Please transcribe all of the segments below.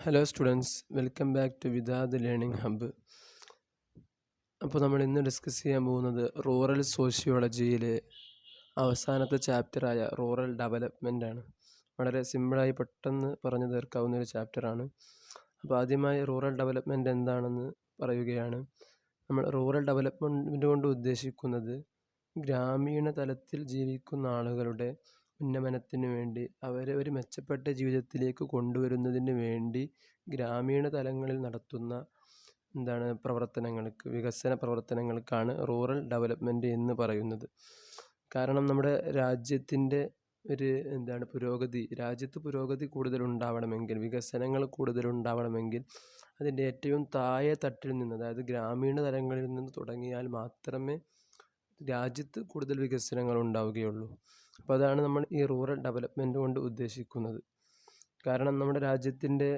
Hello students, welcome back to Vidad learning hub. അപ്പോൾ നമ്മൾ ഇന്ന് ഡിസ്കസ് ചെയ്യാൻ പോകുന്നത് റൂറൽ സോഷ്യോളജിയിലെ അവസാനത്തെ ചാപ്റ്ററായ റൂറൽ ഡെവലപ്മെൻ്റ് ആണ്. വളരെ സിമ്പിളായി പെട്ടെന്ന് പറഞ്ഞു തീർക്കാവുന്ന ഒരു ചാപ്റ്ററാണ്. അപ്പോൾ ആദ്യമായി റൂറൽ ഡെവലപ്മെൻറ്റ് എന്താണെന്ന് പറയുകയാണ്. നമ്മൾ റൂറൽ ഡെവലപ്മെൻറ്റ് കൊണ്ട് ഉദ്ദേശിക്കുന്നത് ഗ്രാമീണ തലത്തിൽ ജീവിക്കുന്ന ആളുകളുടെ ഉന്നമനത്തിന് വേണ്ടി അവരെ ഒരു മെച്ചപ്പെട്ട ജീവിതത്തിലേക്ക് കൊണ്ടുവരുന്നതിന് വേണ്ടി ഗ്രാമീണ തലങ്ങളിൽ നടത്തുന്ന പ്രവർത്തനങ്ങൾക്ക്, വികസന പ്രവർത്തനങ്ങൾക്കാണ് റൂറൽ ഡെവലപ്മെൻറ്റ് എന്ന് പറയുന്നത്. കാരണം നമ്മുടെ രാജ്യത്തിൻ്റെ ഒരു രാജ്യത്ത് പുരോഗതി കൂടുതലുണ്ടാവണമെങ്കിൽ, വികസനങ്ങൾ കൂടുതലുണ്ടാവണമെങ്കിൽ അതിൻ്റെ ഏറ്റവും താഴെ തട്ടിൽ നിന്ന്, അതായത് ഗ്രാമീണ തലങ്ങളിൽ നിന്ന് തുടങ്ങിയാൽ മാത്രമേ രാജ്യത്ത് കൂടുതൽ വികസനങ്ങൾ ഉണ്ടാവുകയുള്ളൂ. അപ്പോൾ അതാണ് നമ്മൾ ഈ റൂറൽ ഡെവലപ്മെൻറ്റ് കൊണ്ട് ഉദ്ദേശിക്കുന്നത്. കാരണം നമ്മുടെ രാജ്യത്തിൻ്റെ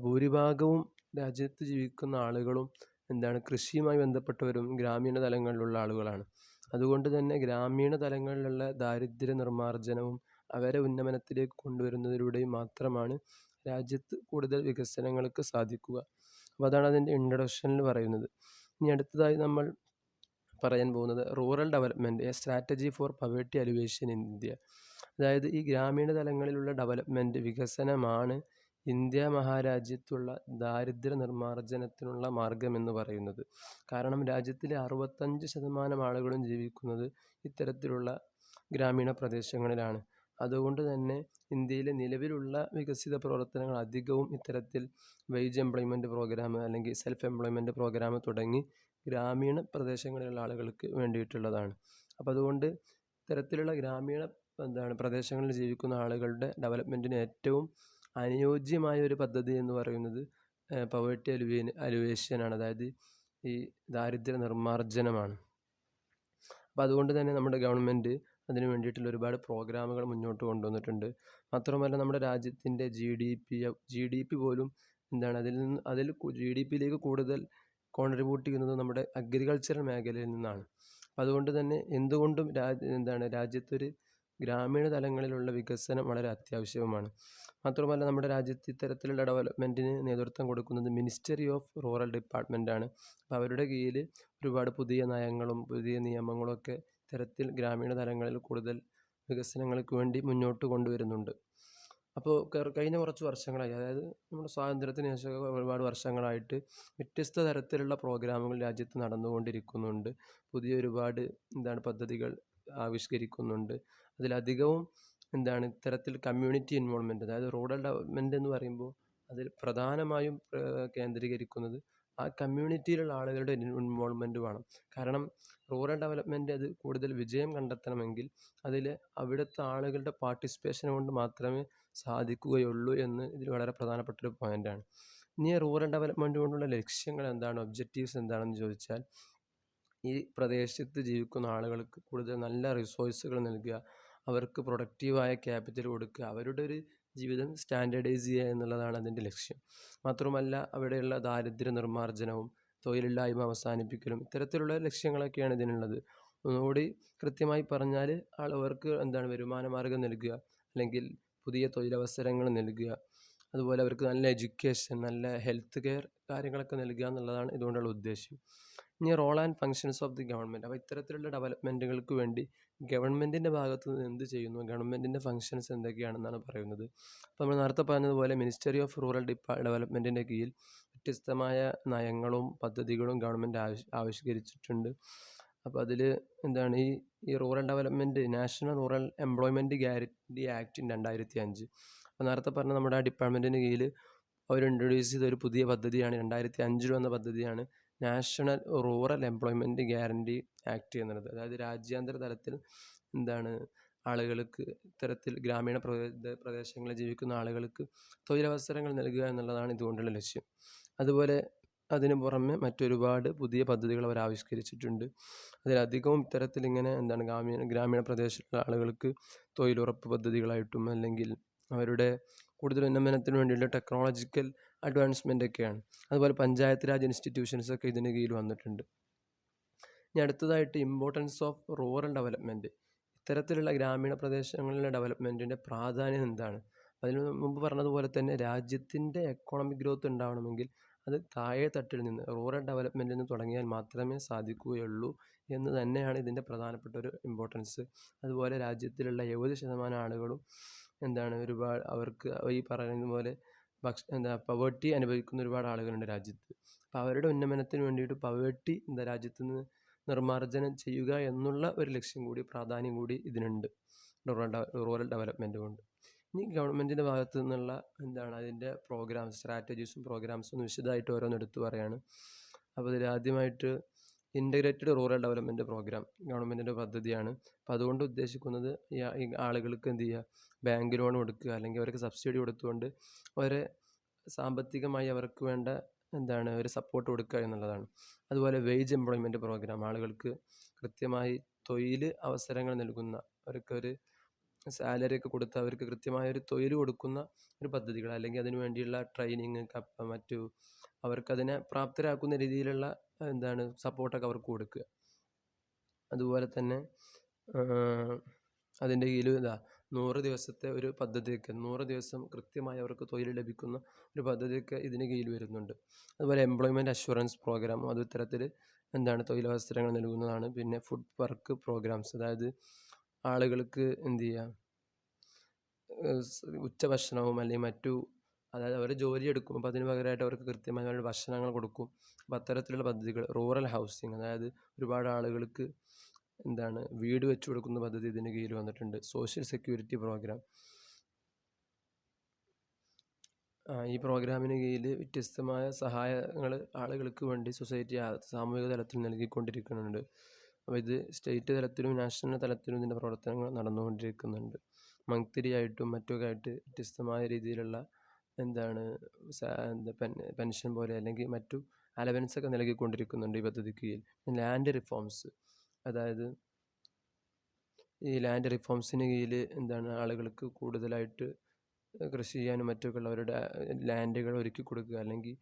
ഭൂരിഭാഗവും രാജ്യത്ത് ജീവിക്കുന്ന ആളുകളും കൃഷിയുമായി ബന്ധപ്പെട്ടവരും ഗ്രാമീണ തലങ്ങളിലുള്ള ആളുകളാണ്. അതുകൊണ്ട് തന്നെ ഗ്രാമീണ തലങ്ങളിലുള്ള ദാരിദ്ര്യ നിർമ്മാർജ്ജനവും അവരെ ഉന്നമനത്തിലേക്ക് കൊണ്ടുവരുന്നതിലൂടെയും മാത്രമാണ് രാജ്യത്ത് കൂടുതൽ വികസനങ്ങൾക്ക് സാധിക്കുക. അപ്പോൾ അതാണ് അതിൻ്റെ ഇൻട്രൊഡക്ഷനിൽ പറയുന്നത്. ഇനി അടുത്തതായി നമ്മൾ പറയാൻ പോകുന്നത് rural development, A strategy four poverty alleviation in India. അതായത് ഈ ഗ്രാമീണ തലങ്ങളിലുള്ള ഡെവലപ്മെൻറ്റ്, വികസനമാണ് ഇന്ത്യ മഹാരാജ്യത്തുള്ള ദാരിദ്ര്യ നിർമ്മാർജ്ജനത്തിനുള്ള മാർഗമെന്ന് പറയുന്നത്. കാരണം രാജ്യത്തിലെ 65% ആളുകളും ജീവിക്കുന്നത് ഇത്തരത്തിലുള്ള ഗ്രാമീണ പ്രദേശങ്ങളിലാണ്. അതുകൊണ്ട് തന്നെ ഇന്ത്യയിലെ നിലവിലുള്ള വികസിത പ്രവർത്തനങ്ങൾ അധികവും ഇത്തരത്തിൽ വേജ് എംപ്ലോയ്മെൻറ്റ് പ്രോഗ്രാം അല്ലെങ്കിൽ സെൽഫ് എംപ്ലോയ്മെൻറ്റ് പ്രോഗ്രാം തുടങ്ങി ഗ്രാമീണ പ്രദേശങ്ങളിലുള്ള ആളുകൾക്ക് വേണ്ടിയിട്ടുള്ളതാണ്. അപ്പോൾ അതുകൊണ്ട് ഇത്തരത്തിലുള്ള ഗ്രാമീണ പ്രദേശങ്ങളിൽ ജീവിക്കുന്ന ആളുകളുടെ ഡെവലപ്മെൻറ്റിന് ഏറ്റവും അനുയോജ്യമായ ഒരു പദ്ധതി എന്ന് പറയുന്നത് പവേർട്ടി അലിവേഷനാണ്, അതായത് ഈ ദാരിദ്ര്യ നിർമ്മാർജ്ജനമാണ്. അപ്പോൾ അതുകൊണ്ട് തന്നെ നമ്മുടെ ഗവൺമെൻറ് അതിന് വേണ്ടിയിട്ടുള്ള ഒരുപാട് പ്രോഗ്രാമുകൾ മുന്നോട്ട് കൊണ്ടുവന്നിട്ടുണ്ട്. മാത്രമല്ല നമ്മുടെ രാജ്യത്തിൻ്റെ ജി ഡി പി പോലും അതിൽ GDP-യിലേക്ക് കൂടുതൽ കോൺട്രിബ്യൂട്ട് ചെയ്യുന്നത് നമ്മുടെ അഗ്രികൾച്ചറൽ മേഖലയിൽ നിന്നാണ്. അതുകൊണ്ട് തന്നെ എന്തുകൊണ്ടും രാജ്യത്തൊരു ഗ്രാമീണ തലങ്ങളിലുള്ള വികസനം വളരെ അത്യാവശ്യവുമാണ്. മാത്രമല്ല നമ്മുടെ രാജ്യത്ത് ഇത്തരത്തിലുള്ള ഡെവലപ്മെൻറ്റിന് നേതൃത്വം കൊടുക്കുന്നത് മിനിസ്റ്ററി ഓഫ് റൂറൽ ഡിപ്പാർട്ട്മെൻ്റ് ആണ്. അപ്പോൾ അവരുടെ കീഴിൽ ഒരുപാട് പുതിയ നയങ്ങളും പുതിയ നിയമങ്ങളും ഒക്കെ ഇത്തരത്തിൽ ഗ്രാമീണ തലങ്ങളിൽ കൂടുതൽ വികസനങ്ങൾക്ക് വേണ്ടി മുന്നോട്ട് കൊണ്ടുവരുന്നുണ്ട്. അപ്പോൾ കഴിഞ്ഞ കുറച്ച് വർഷങ്ങളായി, അതായത് നമ്മുടെ സ്വാതന്ത്ര്യത്തിന് ശേഷം ഒരുപാട് വർഷങ്ങളായിട്ട് വ്യത്യസ്ത തരത്തിലുള്ള പ്രോഗ്രാമുകൾ രാജ്യത്ത് നടന്നുകൊണ്ടിരിക്കുന്നുണ്ട്. പുതിയ ഒരുപാട് പദ്ധതികൾ ആവിഷ്കരിക്കുന്നുണ്ട്. അതിലധികവും ഇത്തരത്തിൽ കമ്മ്യൂണിറ്റി ഇൻവോൾവ്മെൻറ്റ്, അതായത് റൂറൽ ഡെവലപ്മെൻറ്റ് എന്ന് പറയുമ്പോൾ അതിൽ പ്രധാനമായും കേന്ദ്രീകരിക്കുന്നത് ആ കമ്മ്യൂണിറ്റിയിലുള്ള ആളുകളുടെ ഇൻവോൾവ്മെൻറ്റ് വേണം. കാരണം റൂറൽ ഡെവലപ്മെൻറ്റ് അത് കൂടുതൽ വിജയം കണ്ടെത്തണമെങ്കിൽ അതിൽ അവിടുത്തെ ആളുകളുടെ പാർട്ടിസിപ്പേഷൻ കൊണ്ട് മാത്രമേ സാധിക്കുകയുള്ളൂ എന്ന് ഇതിൽ വളരെ പ്രധാനപ്പെട്ടൊരു പോയിൻ്റാണ്. ഇനി റൂറൽ ഡെവലപ്മെൻറ്റ് കൊണ്ടുള്ള ലക്ഷ്യങ്ങൾ എന്താണ്, ഒബ്ജക്റ്റീവ്സ് എന്താണെന്ന് ചോദിച്ചാൽ, ഈ പ്രദേശത്ത് ജീവിക്കുന്ന ആളുകൾക്ക് കൂടുതൽ നല്ല റിസോഴ്സുകൾ നൽകുക, അവർക്ക് പ്രൊഡക്റ്റീവായ ക്യാപിറ്റൽ കൊടുക്കുക, അവരുടെ ഒരു ജീവിതം സ്റ്റാൻഡേർഡൈസ് ചെയ്യുക എന്നുള്ളതാണ് അതിൻ്റെ ലക്ഷ്യം. മാത്രമല്ല അവിടെയുള്ള ദാരിദ്ര്യ നിർമ്മാർജ്ജനവും തൊഴിലില്ലായ്മ അവസാനിപ്പിക്കലും ഇത്തരത്തിലുള്ള ലക്ഷ്യങ്ങളൊക്കെയാണ് ഇതിനുള്ളത്. ഒന്നുകൂടി കൃത്യമായി പറഞ്ഞാൽ അവർക്ക് വരുമാന മാർഗം നൽകുക, അല്ലെങ്കിൽ പുതിയ തൊഴിലവസരങ്ങൾ നൽകുക, അതുപോലെ അവർക്ക് നല്ല എഡ്യൂക്കേഷൻ, നല്ല ഹെൽത്ത് കെയർ കാര്യങ്ങളൊക്കെ നൽകുക എന്നുള്ളതാണ് ഇതുകൊണ്ടുള്ള ഉദ്ദേശം. ഇനി role and functions of the government. അപ്പോൾ ഇത്തരത്തിലുള്ള ഡെവലപ്മെൻറ്റുകൾക്ക് വേണ്ടി ഗവൺമെൻറ്റിൻ്റെ ഭാഗത്ത് നിന്ന് എന്ത് ചെയ്യുന്നു, ഗവൺമെൻറ്റിൻ്റെ ഫങ്ഷൻസ് എന്തൊക്കെയാണെന്നാണ് പറയുന്നത്. അപ്പോൾ നമ്മൾ നേരത്തെ പറഞ്ഞതുപോലെ മിനിസ്റ്ററി ഓഫ് റൂറൽ ഡെവലപ്മെൻറ്റിൻ്റെ കീഴിൽ വ്യത്യസ്തമായ നയങ്ങളും പദ്ധതികളും ഗവൺമെൻറ് ആവിഷ്കരിച്ചിട്ടുണ്ട്. അപ്പോൾ അതിൽ ഈ rural development, national rural employment guarantee act 2005. അപ്പോൾ നേരത്തെ പറഞ്ഞ നമ്മുടെ ഡിപ്പാർട്ട്മെൻറ്റിന് കീഴിൽ അവർ ഇൻട്രൊഡ്യൂസ് ചെയ്ത ഒരു പുതിയ പദ്ധതിയാണ്, 2005 വന്ന പദ്ധതിയാണ് national rural employment guarantee act എന്നുള്ളത്. അതായത് രാജ്യാന്തര തലത്തിൽ ആളുകൾക്ക് ഇത്തരത്തിൽ ഗ്രാമീണ പ്രദേശങ്ങളിൽ ജീവിക്കുന്ന ആളുകൾക്ക് തൊഴിലവസരങ്ങൾ നൽകുക എന്നുള്ളതാണ് ഇതുകൊണ്ടുള്ള ലക്ഷ്യം. അതുപോലെ അതിന് പുറമെ മറ്റൊരുപാട് പുതിയ പദ്ധതികൾ അവർ ആവിഷ്കരിച്ചിട്ടുണ്ട്. അതിലധികവും ഇത്തരത്തിൽ ഗ്രാമീണ പ്രദേശത്തുള്ള ആളുകൾക്ക് തൊഴിലുറപ്പ് പദ്ധതികളായിട്ടും, അല്ലെങ്കിൽ അവരുടെ കൂടുതൽ ഉന്നമനത്തിന് വേണ്ടിയുള്ള ടെക്നോളജിക്കൽ അഡ്വാൻസ്മെൻ്റ് ഒക്കെയാണ്. അതുപോലെ പഞ്ചായത്ത് രാജ് ഇൻസ്റ്റിറ്റ്യൂഷൻസ് ഒക്കെ ഇതിന് കീഴിൽ വന്നിട്ടുണ്ട്. ഇനി അടുത്തതായിട്ട് ഇമ്പോർട്ടൻസ് ഓഫ് റൂറൽ ഡെവലപ്മെൻറ്റ്. ഇത്തരത്തിലുള്ള ഗ്രാമീണ പ്രദേശങ്ങളിലെ ഡെവലപ്മെൻറ്റിൻ്റെ പ്രാധാന്യം എന്താണ്? അതിന് മുമ്പ് പറഞ്ഞതുപോലെ തന്നെ രാജ്യത്തിൻ്റെ എക്കോണമിക് ഗ്രോത്ത് ഉണ്ടാവണമെങ്കിൽ അത് താഴെ തട്ടിൽ നിന്ന് റൂറൽ ഡെവലപ്മെൻറ്റിൽ നിന്ന് തുടങ്ങിയാൽ മാത്രമേ സാധിക്കുകയുള്ളൂ എന്ന് തന്നെയാണ് ഇതിൻ്റെ പ്രധാനപ്പെട്ട ഒരു ഇമ്പോർട്ടൻസ്. അതുപോലെ രാജ്യത്തിലുള്ള 70% ആളുകളും ഒരുപാട് അവർക്ക് ഈ പറയുന്ന പോലെ പവേർട്ടി അനുഭവിക്കുന്ന ഒരുപാട് ആളുകളുണ്ട് രാജ്യത്ത്. അപ്പോൾ അവരുടെ ഉന്നമനത്തിന് വേണ്ടിയിട്ട് പവേർട്ടി രാജ്യത്ത് നിന്ന് നിർമ്മാർജ്ജനം ചെയ്യുക എന്നുള്ള ഒരു ലക്ഷ്യം കൂടി പ്രാധാന്യം കൂടി ഇതിനുണ്ട് റൂറൽ ഡെവലപ്മെൻറ്റ് കൊണ്ട്. ഇനി ഗവൺമെൻറ്റിൻ്റെ ഭാഗത്തു നിന്നുള്ള അതിൻ്റെ സ്ട്രാറ്റജീസും പ്രോഗ്രാംസും വിശദമായിട്ട് ഓരോന്ന് എടുത്തു പറയാണ്. അപ്പോൾ ഇതിൽ ആദ്യമായിട്ട് ഇൻ്റഗ്രേറ്റഡ് റൂറൽ ഡെവലപ്മെൻറ്റ് പ്രോഗ്രാം ഗവൺമെൻറ്റിൻ്റെ പദ്ധതിയാണ്. അപ്പോൾ അതുകൊണ്ട് ഉദ്ദേശിക്കുന്നത് ഈ ആളുകൾക്ക് ബാങ്ക് ലോൺ കൊടുക്കുക, അല്ലെങ്കിൽ അവർക്ക് സബ്സിഡി കൊടുത്തുകൊണ്ട് അവരെ സാമ്പത്തികമായി അവർക്ക് വേണ്ട ഒരു സപ്പോർട്ട് കൊടുക്കുക എന്നുള്ളതാണ്. അതുപോലെ വേജ് എംപ്ലോയ്മെൻറ്റ് പ്രോഗ്രാം, ആളുകൾക്ക് കൃത്യമായി തൊഴിൽ അവസരങ്ങൾ നൽകുന്ന, അവർക്കൊരു സാലറി ഒക്കെ കൊടുത്ത് അവർക്ക് കൃത്യമായൊരു തൊഴിൽ കൊടുക്കുന്ന ഒരു പദ്ധതികൾ, അല്ലെങ്കിൽ അതിനു വേണ്ടിയുള്ള ട്രെയിനിങ് അവർക്കതിനെ പ്രാപ്തരാക്കുന്ന രീതിയിലുള്ള സപ്പോർട്ടൊക്കെ അവർക്ക് കൊടുക്കുക. അതുപോലെ തന്നെ അതിൻ്റെ കീഴിൽ 100 ദിവസത്തെ ഒരു പദ്ധതിയൊക്കെ 100 ദിവസം കൃത്യമായി അവർക്ക് തൊഴിൽ ലഭിക്കുന്ന ഒരു പദ്ധതിയൊക്കെ ഇതിന് കീഴിൽ വരുന്നുണ്ട്. അതുപോലെ എംപ്ലോയ്മെൻറ്റ് അഷുറൻസ് പ്രോഗ്രാം, അത് ഇത്തരത്തിൽ തൊഴിലവസരങ്ങൾ നൽകുന്നതാണ്. പിന്നെ ഫുഡ് വർക്ക് പ്രോഗ്രാംസ്, അതായത് ആളുകൾക്ക് ഉച്ചഭക്ഷണവും അല്ലെങ്കിൽ മറ്റു, അതായത് അവർ ജോലി എടുക്കും, അപ്പോൾ അതിന് പകരമായിട്ട് അവർക്ക് കൃത്യമായ ഭക്ഷണങ്ങൾ കൊടുക്കും. അപ്പോൾ അത്തരത്തിലുള്ള പദ്ധതികൾ. റൂറൽ ഹൗസിങ്, അതായത് ഒരുപാട് ആളുകൾക്ക് വീട് വെച്ച് കൊടുക്കുന്ന പദ്ധതി ഇതിന് കീഴിൽ വന്നിട്ടുണ്ട്. സോഷ്യൽ സെക്യൂരിറ്റി പ്രോഗ്രാം, ഈ പ്രോഗ്രാമിന് കീഴിൽ വ്യത്യസ്തമായ സഹായങ്ങൾ ആളുകൾക്ക് വേണ്ടി സൊസൈറ്റി സാമൂഹിക തലത്തിൽ നൽകിക്കൊണ്ടിരിക്കുന്നുണ്ട്. അപ്പോൾ ഇത് സ്റ്റേറ്റ് തലത്തിലും നാഷണൽ തലത്തിലും ഇതിൻ്റെ പ്രവർത്തനങ്ങൾ നടന്നുകൊണ്ടിരിക്കുന്നുണ്ട്. മന്ത്ലി ആയിട്ടും മറ്റൊക്കെ ആയിട്ട് വ്യത്യസ്തമായ രീതിയിലുള്ള പെൻഷൻ പോലെ അല്ലെങ്കിൽ മറ്റു അലവൻസ് ഒക്കെ നൽകിക്കൊണ്ടിരിക്കുന്നുണ്ട് ഈ പദ്ധതിക്ക് കീഴിൽ. ലാൻഡ് റിഫോംസ്, അതായത് ഈ ലാൻഡ് റിഫോംസിന് കീഴിൽ ആളുകൾക്ക് കൂടുതലായിട്ട് കൃഷി ചെയ്യാനും മറ്റൊക്കെയുള്ള അവരുടെ ലാൻഡുകൾ ഒരുക്കി കൊടുക്കുക, അല്ലെങ്കിൽ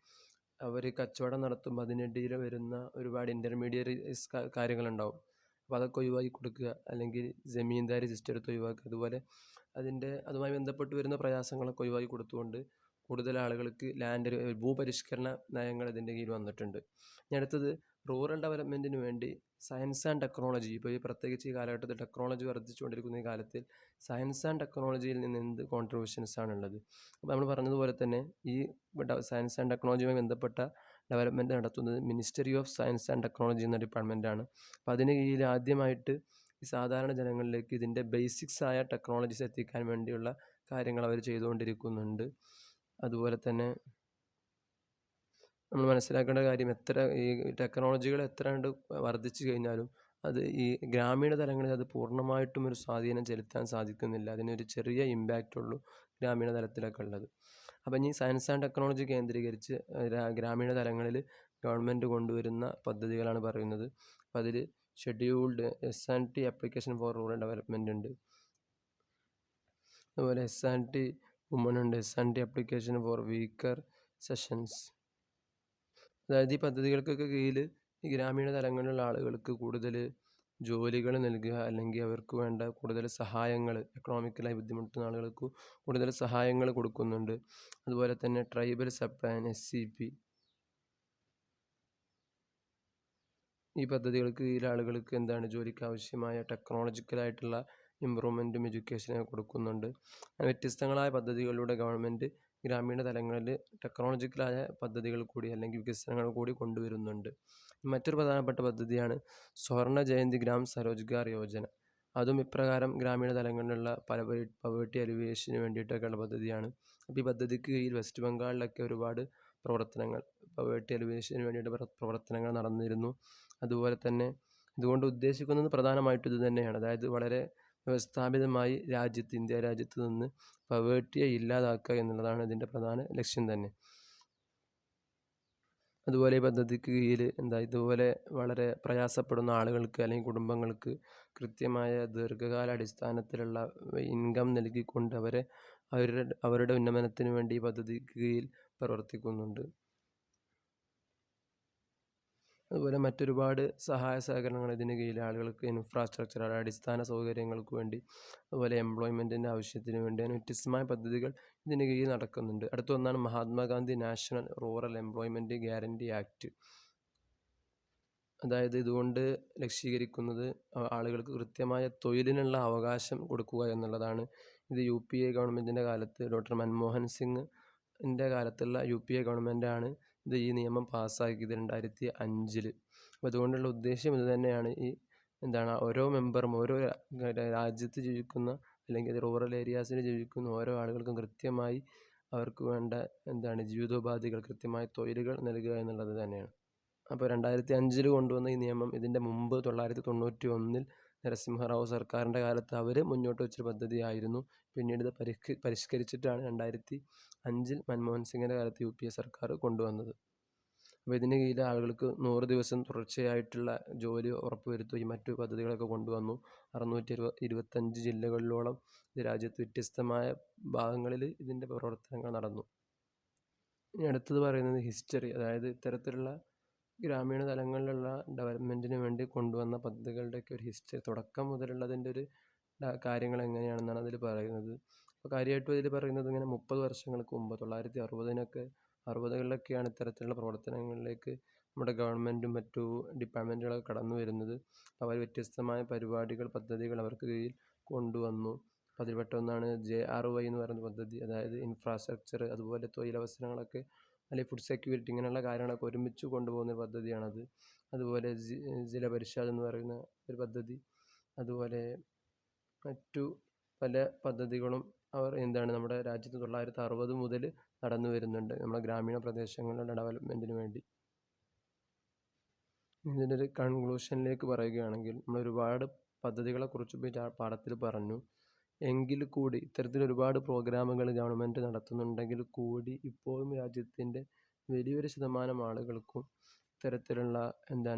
അവർ കച്ചവടം നടത്തുമ്പോൾ അതിനിടയിൽ വരുന്ന ഒരുപാട് ഇൻ്റർമീഡിയറീസ് കാര്യങ്ങളുണ്ടാവും. അപ്പോൾ അതൊക്കെ ഒഴിവാക്കി കൊടുക്കുക, അല്ലെങ്കിൽ ജമീന്ദാരി സിസ്റ്റം എടുത്ത് ഒഴിവാക്കുക. അതുപോലെ അതുമായി ബന്ധപ്പെട്ട് വരുന്ന പ്രയാസങ്ങളൊക്കെ ഒഴിവാക്കി കൊടുത്തുകൊണ്ട് കൂടുതൽ ആളുകൾക്ക് ഭൂപരിഷ്കരണ നയങ്ങൾ ഇതിൻ്റെ കീഴിൽ വന്നിട്ടുണ്ട്. ഇനി അടുത്തത് റൂറൽ ഡെവലപ്മെൻറ്റിന് വേണ്ടി സയൻസ് ആൻഡ് ടെക്നോളജി. ഇപ്പോൾ ഈ പ്രത്യേകിച്ച് ഈ കാലഘട്ടത്തിൽ ടെക്നോളജി വർദ്ധിച്ചുകൊണ്ടിരിക്കുന്ന ഈ കാലത്തിൽ സയൻസ് ആൻഡ് ടെക്നോളജിയിൽ നിന്ന് എന്ത് കോൺട്രിബ്യൂഷൻസ് ആണുള്ളത്? അപ്പോൾ നമ്മൾ പറഞ്ഞതുപോലെ തന്നെ ഈ സയൻസ് ആൻഡ് ടെക്നോളജിയുമായി ബന്ധപ്പെട്ട ഡെവലപ്മെൻറ്റ് നടത്തുന്നത് ministry of science and technology എന്ന ഡിപ്പാർട്ട്മെൻറ്റാണ്. അപ്പോൾ അതിന് കീഴിൽ ആദ്യമായിട്ട് ഈ സാധാരണ ജനങ്ങളിലേക്ക് ഇതിൻ്റെ ബേസിക്സ് ആയ ടെക്നോളജീസ് എത്തിക്കാൻ വേണ്ടിയുള്ള കാര്യങ്ങൾ അവർ ചെയ്തുകൊണ്ടിരിക്കുന്നുണ്ട്. അതുപോലെ തന്നെ നമ്മൾ മനസ്സിലാക്കേണ്ട കാര്യം, ഈ ടെക്നോളജികൾ എത്ര കണ്ട് വർദ്ധിച്ചു കഴിഞ്ഞാലും അത് ഈ ഗ്രാമീണ തലങ്ങളിൽ അത് പൂർണ്ണമായിട്ടും ഒരു സ്വാധീനം ചെലുത്താൻ സാധിക്കുന്നില്ല. അതിനൊരു ചെറിയ ഇമ്പാക്റ്റ് ഉള്ളൂ ഗ്രാമീണ തലത്തിലൊക്കെ ഉള്ളത്. അപ്പം ഇനി സയൻസ് ആൻഡ് ടെക്നോളജി കേന്ദ്രീകരിച്ച് ഗ്രാമീണ തലങ്ങളിൽ ഗവൺമെൻറ് കൊണ്ടുവരുന്ന പദ്ധതികളാണ് പറയുന്നത്. അപ്പം അതിൽ scheduled S&T application for rural development ഉണ്ട്. അതുപോലെ S&T വുമൺ ഉണ്ട്, S&T application for weaker sessions. അതായത് ഈ പദ്ധതികൾക്കൊക്കെ കീഴിൽ ഈ ഗ്രാമീണ തലങ്ങളിലുള്ള ആളുകൾക്ക് കൂടുതൽ ജോലികൾ നൽകുക, അല്ലെങ്കിൽ അവർക്ക് വേണ്ട കൂടുതൽ സഹായങ്ങൾ, എക്കണോമിക്കലായി ബുദ്ധിമുട്ടുന്ന ആളുകൾക്ക് കൂടുതൽ സഹായങ്ങൾ കൊടുക്കുന്നുണ്ട്. അതുപോലെ തന്നെ ട്രൈബൽ സപ്ലൈൻ SCP, ഈ പദ്ധതികൾക്ക് കീഴിൽ ആളുകൾക്ക് ജോലിക്ക് ആവശ്യമായ ടെക്നോളജിക്കലായിട്ടുള്ള ഇമ്പ്രൂവ്മെൻറ്റും എഡ്യൂക്കേഷനൊക്കെ കൊടുക്കുന്നുണ്ട്. വ്യത്യസ്തങ്ങളായ പദ്ധതികളിലൂടെ ഗവൺമെൻറ് ഗ്രാമീണ തലങ്ങളിൽ ടെക്നോളജിക്കലായ പദ്ധതികൾ കൂടി അല്ലെങ്കിൽ വികസനങ്ങൾ കൂടി കൊണ്ടുവരുന്നുണ്ട്. മറ്റൊരു പ്രധാനപ്പെട്ട പദ്ധതിയാണ് സ്വർണ്ണ ജയന്തി ഗ്രാം സ്വരോജ്ഗാർ യോജന. അതും ഇപ്രകാരം ഗ്രാമീണ തലങ്ങളിലുള്ള പവേർട്ടി അലിവിയേഷന് വേണ്ടിയിട്ടൊക്കെയുള്ള പദ്ധതിയാണ്. അപ്പോൾ ഈ പദ്ധതിക്ക് കീഴിൽ വെസ്റ്റ് ബംഗാളിലൊക്കെ ഒരുപാട് പ്രവർത്തനങ്ങൾ, പവേർട്ടി അലിവിയേഷന് വേണ്ടിയിട്ട് പ്രവർത്തനങ്ങൾ നടന്നിരുന്നു. അതുപോലെ തന്നെ ഇതുകൊണ്ട് ഉദ്ദേശിക്കുന്നത് പ്രധാനമായിട്ടും ഇത് തന്നെയാണ്. അതായത് വളരെ വ്യവസ്ഥാപിതമായി ഇന്ത്യ രാജ്യത്ത് നിന്ന് പവേർട്ടിയെ ഇല്ലാതാക്കുക എന്നുള്ളതാണ് ഇതിൻ്റെ പ്രധാന ലക്ഷ്യം തന്നെ. അതുപോലെ ഈ പദ്ധതിക്ക് കീഴിൽ ഇതുപോലെ വളരെ പ്രയാസപ്പെടുന്ന ആളുകൾക്ക് അല്ലെങ്കിൽ കുടുംബങ്ങൾക്ക് കൃത്യമായ ദീർഘകാല അടിസ്ഥാനത്തിലുള്ള ഇൻകം നൽകിക്കൊണ്ട് അവരുടെ ഉന്നമനത്തിന് വേണ്ടി ഈ പദ്ധതിക്ക് കീഴിൽ പ്രവർത്തിക്കുന്നുണ്ട്. അതുപോലെ മറ്റൊരുപാട് സഹായ സഹകരണങ്ങൾ ഇതിന് കീഴിൽ ആളുകൾക്ക് ഇൻഫ്രാസ്ട്രക്ചർ, അടിസ്ഥാന സൗകര്യങ്ങൾക്ക് വേണ്ടി, അതുപോലെ എംപ്ലോയ്മെൻറ്റിൻ്റെ ആവശ്യത്തിന് വേണ്ടി അങ്ങനെ വ്യത്യസ്തമായ പദ്ധതികൾ ഇതിന് കീഴിൽ നടക്കുന്നുണ്ട്. അടുത്ത ഒന്നാണ് Mahatma Gandhi national rural employment guarantee act. അതായത് ഇതുകൊണ്ട് ലക്ഷ്യീകരിക്കുന്നത് ആളുകൾക്ക് കൃത്യമായ തൊഴിലിനുള്ള അവകാശം കൊടുക്കുക എന്നുള്ളതാണ്. ഇത് UPA ഗവൺമെൻറ്റിൻ്റെ കാലത്ത് ഡോക്ടർ മൻമോഹൻ സിംഗിൻ്റെ കാലത്തുള്ള UPA ഗവൺമെൻറ്റാണ് ഈ നിയമം പാസ്സാക്കിയത് 2005. അപ്പോൾ അതുകൊണ്ടുള്ള ഉദ്ദേശ്യം ഇത് തന്നെയാണ്. ഓരോ മെമ്പറും ഓരോ രാജ്യത്ത് ജീവിക്കുന്ന അല്ലെങ്കിൽ റൂറൽ ഏരിയാസിൽ ജീവിക്കുന്ന ഓരോ ആളുകൾക്കും കൃത്യമായി അവർക്ക് വേണ്ട ജീവിതോപാധികൾ, കൃത്യമായ തൊഴിലുകൾ നൽകുക എന്നുള്ളത് തന്നെയാണ്. അപ്പോൾ 2005 കൊണ്ടുവന്ന ഈ നിയമം ഇതിൻ്റെ മുമ്പ് 1991 നരസിംഹറാവു സർക്കാരിൻ്റെ കാലത്ത് അവർ മുന്നോട്ട് വെച്ചൊരു പദ്ധതിയായിരുന്നു. പിന്നീട് ഇത് പരിഷ്കരിച്ചിട്ടാണ് 2005 മൻമോഹൻ സിംഗിൻ്റെ കാലത്ത് UPA സർക്കാർ കൊണ്ടുവന്നത്. അപ്പോൾ ഇതിന് കീഴിൽ ആളുകൾക്ക് 100 ദിവസം തുടർച്ചയായിട്ടുള്ള ജോലി ഉറപ്പുവരുത്തുകയും മറ്റു പദ്ധതികളൊക്കെ കൊണ്ടുവന്നു. 625 ജില്ലകളിലോളം ഇത് രാജ്യത്ത് വ്യത്യസ്തമായ ഭാഗങ്ങളിൽ ഇതിൻ്റെ പ്രവർത്തനങ്ങൾ നടന്നു. ഇനി അടുത്തത് പറയുന്നത് ഹിസ്റ്ററി, അതായത് ഇത്തരത്തിലുള്ള ഗ്രാമീണ തലങ്ങളിലുള്ള ഡെവലപ്മെൻറ്റിന് വേണ്ടി കൊണ്ടുവന്ന പദ്ധതികളുടെയൊക്കെ ഒരു ഹിസ്റ്ററി, തുടക്കം മുതലുള്ളതിൻ്റെ ഒരു കാര്യങ്ങൾ എങ്ങനെയാണെന്നാണ് അതിൽ പറയുന്നത്. അപ്പോൾ കാര്യമായിട്ടും ഇതിൽ പറയുന്നത് ഇങ്ങനെ 30 വർഷങ്ങൾക്ക് മുമ്പ് 1960കളിലൊക്കെയാണ് ഇത്തരത്തിലുള്ള പ്രവർത്തനങ്ങളിലേക്ക് നമ്മുടെ ഗവൺമെൻറ്റും മറ്റു ഡിപ്പാർട്ട്മെൻറ്റുകളൊക്കെ കടന്നു വരുന്നത്. അവർ വ്യത്യസ്തമായ പരിപാടികൾ, പദ്ധതികൾ അവർക്ക് കീഴിൽ കൊണ്ടുവന്നു. അതിൽപ്പെട്ട ഒന്നാണ് JRY എന്ന് പറയുന്ന പദ്ധതി. അതായത് ഇൻഫ്രാസ്ട്രക്ചർ, അതുപോലെ തൊഴിലവസരങ്ങളൊക്കെ അല്ലെങ്കിൽ ഫുഡ് സെക്യൂരിറ്റി, ഇങ്ങനെയുള്ള കാര്യങ്ങളൊക്കെ ഒരുമിച്ച് കൊണ്ടുപോകുന്ന പദ്ധതിയാണത്. അതുപോലെ ജില പരിഷത്ത് എന്ന് പറയുന്ന ഒരു പദ്ധതി, അതുപോലെ മറ്റു പല പദ്ധതികളും അവർ നമ്മുടെ രാജ്യത്ത് 1960 മുതൽ നടന്നു വരുന്നുണ്ട് നമ്മുടെ ഗ്രാമീണ പ്രദേശങ്ങളുടെ ഡെവലപ്മെൻറ്റിന് വേണ്ടി. ഇതിൻ്റെ ഒരു കൺക്ലൂഷനിലേക്ക് പറയുകയാണെങ്കിൽ, നമ്മൾ ഒരുപാട് പദ്ധതികളെക്കുറിച്ച് ഇപ്പോൾ പാഠത്തിൽ പറഞ്ഞു. എങ്കിൽ കൂടി ഇത്തരത്തിൽ ഒരുപാട് പ്രോഗ്രാമുകൾ ഗവൺമെൻറ് നടത്തുന്നുണ്ടെങ്കിൽ കൂടി ഇപ്പോഴും രാജ്യത്തിൻ്റെ വലിയൊരു ശതമാനം ആളുകൾക്കും ഇത്തരത്തിലുള്ള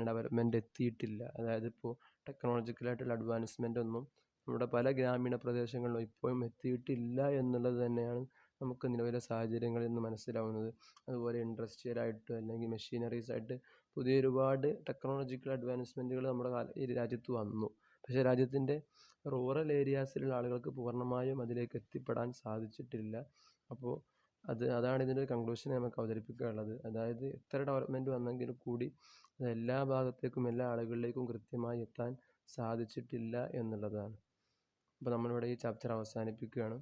ഡെവലപ്മെൻറ്റ് എത്തിയിട്ടില്ല. അതായത് ഇപ്പോൾ ടെക്നോളജിക്കലായിട്ടുള്ള അഡ്വാൻസ്മെൻ്റ് ഒന്നും നമ്മുടെ പല ഗ്രാമീണ പ്രദേശങ്ങളിലും ഇപ്പോഴും എത്തിയിട്ടില്ല എന്നുള്ളത് തന്നെയാണ് നമുക്ക് നിലവിലെ സാഹചര്യങ്ങളിൽ നിന്ന് മനസ്സിലാവുന്നത്. അതുപോലെ ഇൻഡസ്ട്രിയലായിട്ട് അല്ലെങ്കിൽ മെഷീനറീസ് ആയിട്ട് പുതിയ ഒരുപാട് ടെക്നോളജിക്കൽ അഡ്വാൻസ്മെൻറ്റുകൾ നമ്മുടെ ഈ രാജ്യത്ത് വന്നു. പക്ഷേ രാജ്യത്തിൻ്റെ റൂറൽ ഏരിയാസിലുള്ള ആളുകൾക്ക് പൂർണ്ണമായും അതിലേക്ക് എത്തിപ്പെടാൻ സാധിച്ചിട്ടില്ല. അപ്പോൾ അതാണ് ഇതിൻ്റെ ഒരു കൺക്ലൂഷൻ നമുക്ക് അവതരിപ്പിക്കാനുള്ളത്. അതായത് എത്ര ഡെവലപ്മെൻറ്റ് വന്നെങ്കിൽ കൂടി അത് എല്ലാ ഭാഗത്തേക്കും എല്ലാ ആളുകളിലേക്കും കൃത്യമായി എത്താൻ സാധിച്ചിട്ടില്ല എന്നുള്ളതാണ്. അപ്പോൾ നമ്മളിവിടെ ഈ ചാപ്റ്റർ അവസാനിപ്പിക്കുകയാണ്.